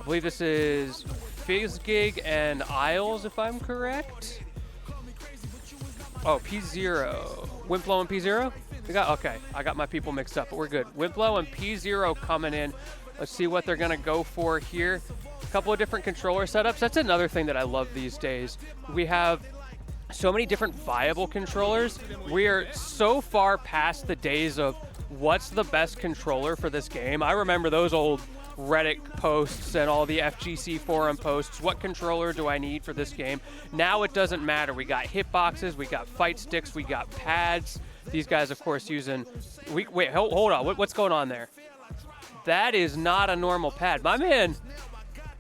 believe this is Fizzgig and Isles, if I'm correct. Oh, pZero. Wimplo and pZero? Okay, I got my people mixed up, but we're good. Wimplo and pZero coming in. Let's see what they're going to go for here. A couple of different controller setups. That's another thing that I love these days. We have so many different viable controllers. We are so far past the days of what's the best controller for this game. I remember those old Reddit posts and all the FGC forum posts. What controller do I need for this game? Now it doesn't matter. We got hitboxes, we got fight sticks, we got pads. These guys, of course, using... Wait, hold on. What's going on there? That is not a normal pad. My man,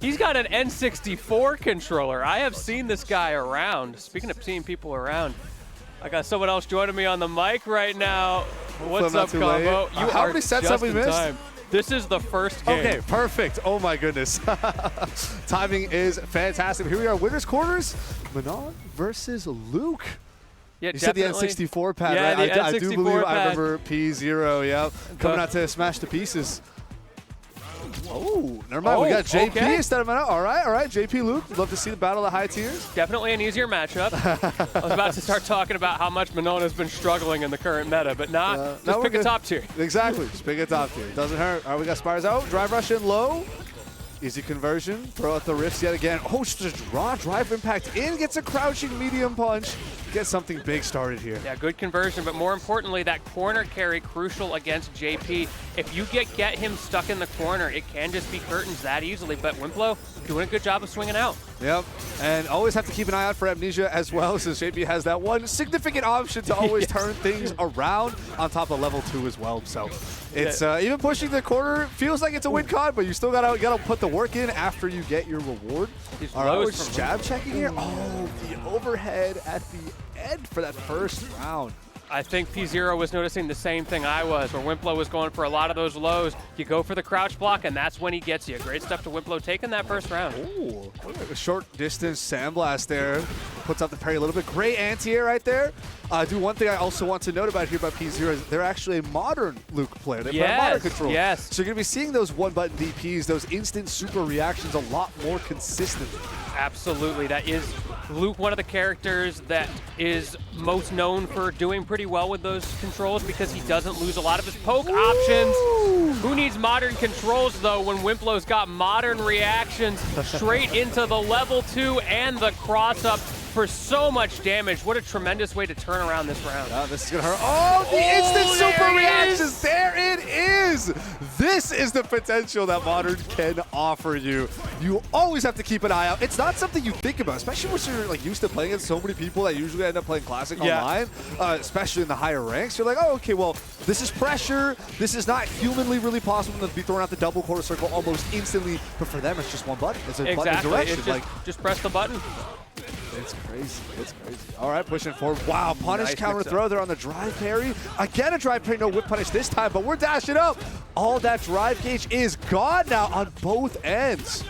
he's got an N64 controller. I have seen this guy around. Speaking of seeing people around, I got someone else joining me on the mic right now. What's up, Combo? You how many sets have we missed? Time. This is the first game. Okay, perfect. Oh my goodness. Timing is fantastic. Here we are, winners quarters. Manon versus Luke. Yeah, you said the N64 pad, yeah, right? I do believe pad. I remember pZero, yeah. Coming out to smash the pieces. Oh, never mind. We got JP instead of Manon. All right. JP, Luke. Love to see the battle of high tiers. Definitely an easier matchup. I was about to start talking about how much Manon has been struggling in the current meta, but just pick a top tier. Exactly. Just pick a top tier. Doesn't hurt. All right, we got Spires out. Drive rush in low. Easy conversion. Throw out the rifts yet again. Oh, just raw drive impact in. Gets a crouching medium punch. Get something big started here. Yeah, good conversion, but more importantly, that corner carry crucial against JP. If you get him stuck in the corner, it can just be curtains that easily, but Wimplo doing a good job of swinging out. Yep, and always have to keep an eye out for Amnesia as well, since JP has that one significant option to always turn things around on top of level 2 as well. So it's even pushing the corner feels like it's a win con, but you still gotta put the work in after you get your reward. All right, we're just jab checking here. Oh, the overhead at the end for that first round. I think pZero was noticing the same thing I was, where Wimplo was going for a lot of those lows. You go for the crouch block, and that's when he gets you. Great stuff to Wimplo taking that first round. Ooh, a short distance sandblast there. Puts out the parry a little bit. Great anti-air right there. One thing I also want to note about here about pZero is they're actually a modern Luke player. They play modern control. Yes. So you're going to be seeing those one-button DPs, those instant super reactions a lot more consistently. Absolutely. That is Luke, one of the characters that is most known for doing pretty well with those controls because he doesn't lose a lot of his poke options. Who needs modern controls, though, when Wimplo's got modern reactions straight into the level 2 and the cross-up for so much damage. What a tremendous way to turn around this round. This is going to hurt. Oh, the instant super reactions. There it is. This is the potential that Modern can offer you. You always have to keep an eye out. It's not something you think about, especially when you're like used to playing against so many people that usually end up playing Classic online, especially in the higher ranks. You're like, oh, okay, well, this is pressure. This is not humanly really possible to be throwing out the double quarter circle almost instantly, but for them, it's just one button. It's a button direction. Just press the button. It's crazy. It's crazy. All right, pushing forward. Wow, punish, counter throw there on the drive parry. Again, a drive parry, no whip punish this time, but we're dashing up. All that drive gauge is gone now on both ends.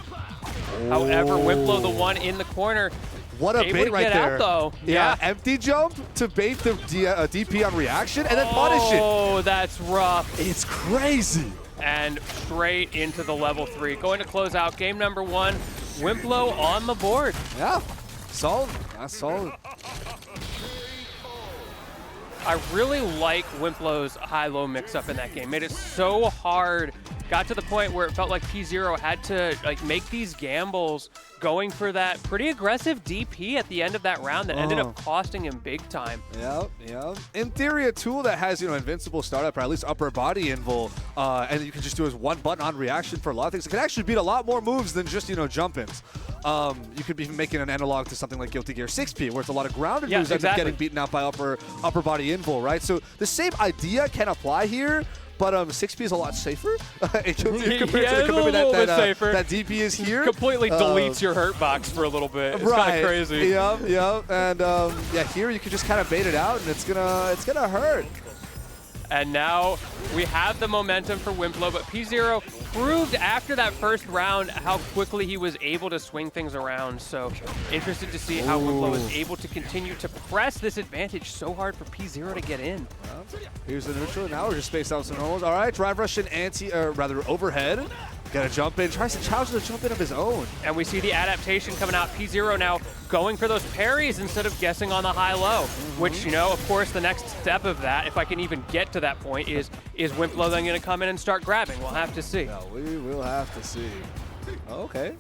However, Wimplo, the one in the corner, what a bait right there. Out, though. Yeah, empty jump to bait the DP on reaction and then punish it. Oh, that's rough. It's crazy. And straight into the level 3. Going to close out game number 1. Wimplo on the board. Yeah. Solid. That's solid. I really like Wimplo's high-low mix-up in that game. Made it so hard. Got to the point where it felt like pZero had to make these gambles, going for that pretty aggressive DP at the end of that round that ended up costing him big time. Yeah. In theory, a tool that has invincible startup or at least upper body invul, and you can just do as one button on reaction for a lot of things. It can actually beat a lot more moves than just jump-ins. You could be making an analog to something like Guilty Gear 6P, where it's a lot of grounded moves end up getting beaten out by upper body invul, right? So the same idea can apply here. But 6P is a lot safer compared to the commitment that DP is here. Completely deletes your hurt box for a little bit. It's kind of crazy. Yeah. And here you can just kind of bait it out, and it's gonna hurt. And now we have the momentum for Wimplo, but pZero proved after that first round how quickly he was able to swing things around. So interested to see how Wimplo is able to continue to press this advantage so hard for pZero to get in. Here's the neutral. Now we're just spaced out some normals. All right, drive rush and overhead. Gonna jump in, tries to challenge the jump in of his own. And we see the adaptation coming out. pZero now going for those parries instead of guessing on the high-low, which, you know, of course, the next step of that, if I can even get to that point, is Wimplo then going to come in and start grabbing? We'll have to see. No, we will have to see. Okay.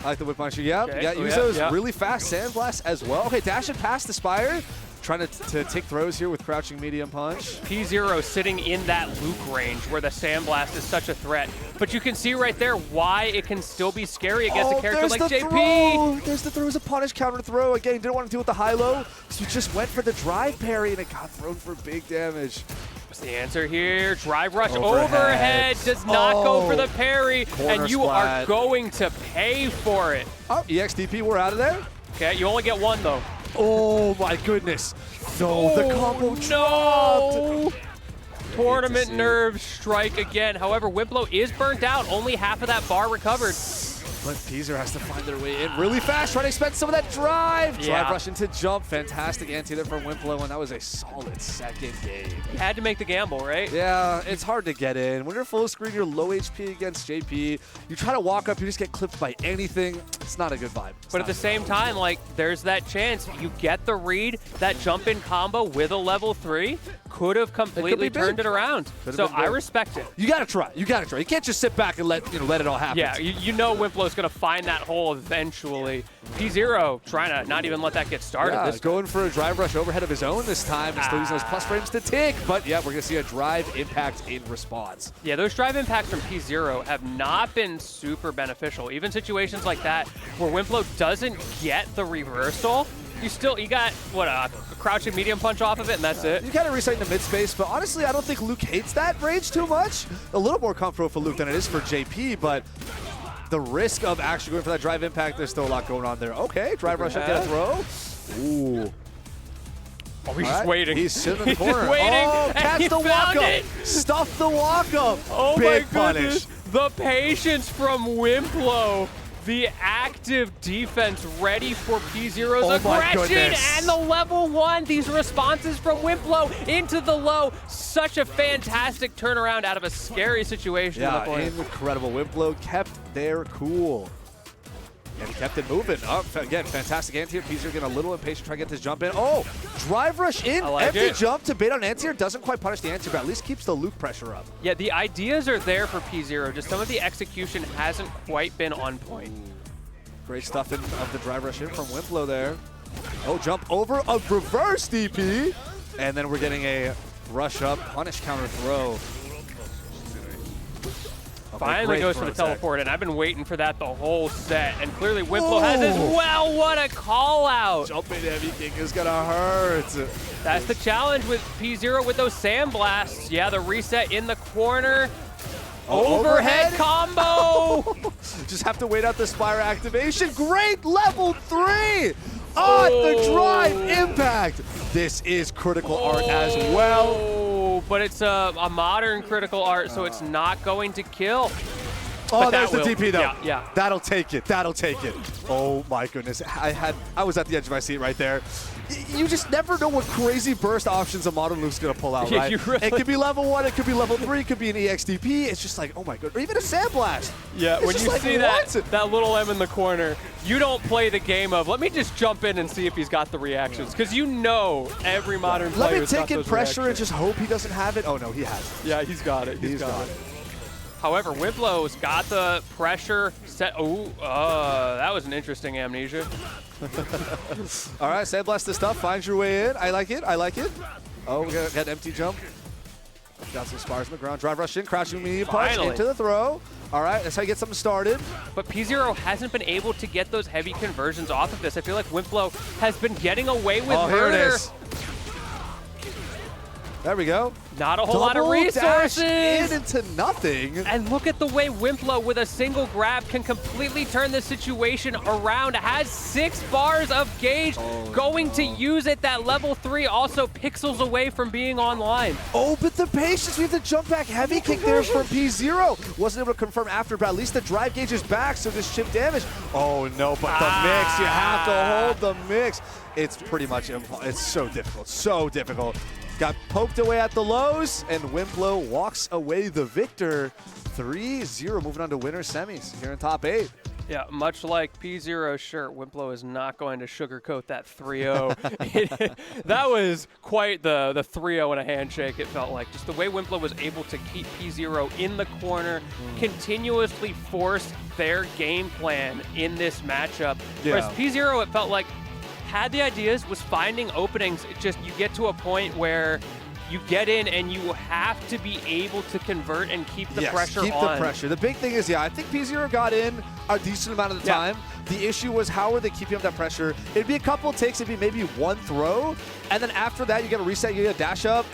I like the whip punch. Yeah, Okay. yeah, Yuzo's really fast sandblast as well. Okay, dashing past the Spire. Trying to take throws here with crouching medium punch. pZero sitting in that Luke range where the Sandblast is such a threat. But you can see right there why it can still be scary against a character like JP. Throw. There's the throw. As a punish counter throw. Again, he didn't want to deal with the high-low, so he just went for the drive parry, and it got thrown for big damage. What's the answer here? Drive rush overhead does not go for the parry, and you are going to pay for it. Oh, EXDP, we're out of there. Okay, you only get one, though. Oh my goodness. No, the combo dropped. Tournament nerves strike again. However, Wimplo is burnt out. Only half of that bar recovered. But pZero has to find their way in really fast, trying to expend some of that drive. Yeah. Drive rush into jump. Fantastic anti there from Wimplo, and that was a solid second game. You had to make the gamble, right? Yeah, it's hard to get in. When you're full screen, you're low HP against JP. You try to walk up, you just get clipped by anything. It's not a good vibe. But at the same time, like, there's that chance. You get the read, that jump in combo with a level 3 could have completely turned it around. So I respect it. You gotta try. You gotta try. You can't just sit back and let it all happen. Yeah, you know Wimplo's gonna find that hole eventually. pZero trying to not even let that get started. Yeah, this going for a drive rush overhead of his own this time. He's still using those plus frames to tick. But yeah, we're gonna see a drive impact in response. Yeah, those drive impacts from pZero have not been super beneficial. Even situations like that where Wimplo doesn't get the reversal, you got what, a crouching medium punch off of it, and that's it. You kind of reset in the mid space, but honestly, I don't think Luke hates that range too much. A little more comfortable for Luke than it is for JP, but the risk of actually going for that drive impact, there's still a lot going on there. Okay, drive rush up, get a throw. Ooh. Oh, he's just waiting. He's sitting in the corner. He's waiting, oh, catch the walk up. Stuff the walk up. Oh Big my punish. goodness. The patience from Wimplo. The active defense ready for pZero's aggression and the level 1. These responses from Wimplo into the low. Such a fantastic turnaround out of a scary situation. Yeah, incredible. Wimplo kept their cool. And he kept it moving. Oh, again, fantastic anti-air. pZero getting a little impatient trying to get this jump in. Oh, drive rush in. Empty jump to bait on anti-air. Doesn't quite punish the anti-air, but at least keeps the Luke pressure up. Yeah, the ideas are there for pZero. Just some of the execution hasn't quite been on point. Great stuff of the drive rush in from Wimplo there. Oh, jump over a reverse DP. And then we're getting a rush up, punish counter throw. Finally goes for the teleport, and I've been waiting for that the whole set. And clearly Wimplo has as well. What a call out. Jumping heavy kick is gonna hurt. That's the challenge with pZero with those sandblasts. Yeah, the reset in the corner. Overhead combo. Just have to wait out the Spire activation. Great level 3. The drive impact. This is critical art as well. But it's a modern critical art, so it's not going to kill. Oh, there's the DP though. Yeah. That'll take it. That'll take it. Oh my goodness. I was at the edge of my seat right there. You just never know what crazy burst options a modern Luke's gonna pull out, right? It could be level 1, it could be level 3, it could be an EXDP. It's just like, oh my god, or even a Sandblast. Yeah, when you see that little M in the corner, you don't play the game of, let me just jump in and see if he's got the reactions. Because you know every modern player has got those Let me take in pressure and just hope he doesn't have it. Oh no, he has it. Yeah, he's got it. He's got it. However, Wimplo's got the pressure set. Oh, that was an interesting amnesia. All right, Sandblast this stuff. Finds your way in. I like it. I like it. Oh, we got an empty jump. Got some spars on the ground. Drive rush in. Crouching medium punch into the throw. All right, that's how you get something started. But pZero hasn't been able to get those heavy conversions off of this. I feel like Wimplo has been getting away with murder. Here it is. There we go. Not a whole lot of resources. In into nothing. And look at the way Wimplo, with a single grab, can completely turn the situation around. Has 6 bars of gauge. Going to use it. That level 3 also pixels away from being online. Oh, but the patience. We have to jump back heavy kick there from pZero. Wasn't able to confirm after, but at least the drive gauge is back, so this chip damage. Oh, no, but the mix. You have to hold the mix. It's pretty much impossible. It's so difficult. So difficult. Got poked away at the lows, and Wimplo walks away the victor. 3-0 moving on to winner semis here in top 8. Yeah, much like pZero's shirt, Wimplo is not going to sugarcoat that 3-0. That was quite the 3-0 in a handshake, it felt like. Just the way Wimplo was able to keep pZero in the corner, continuously force their game plan in this matchup. Whereas pZero, it felt like, had the ideas, was finding openings. It just, you get to a point where you get in and you have to be able to convert and keep the pressure on. Keep the pressure. The big thing is, I think pZero got in a decent amount of the time. The issue was, how were they keeping up that pressure? It'd be a couple of takes, it'd be maybe one throw, and then after that, you get a reset, you get a dash up,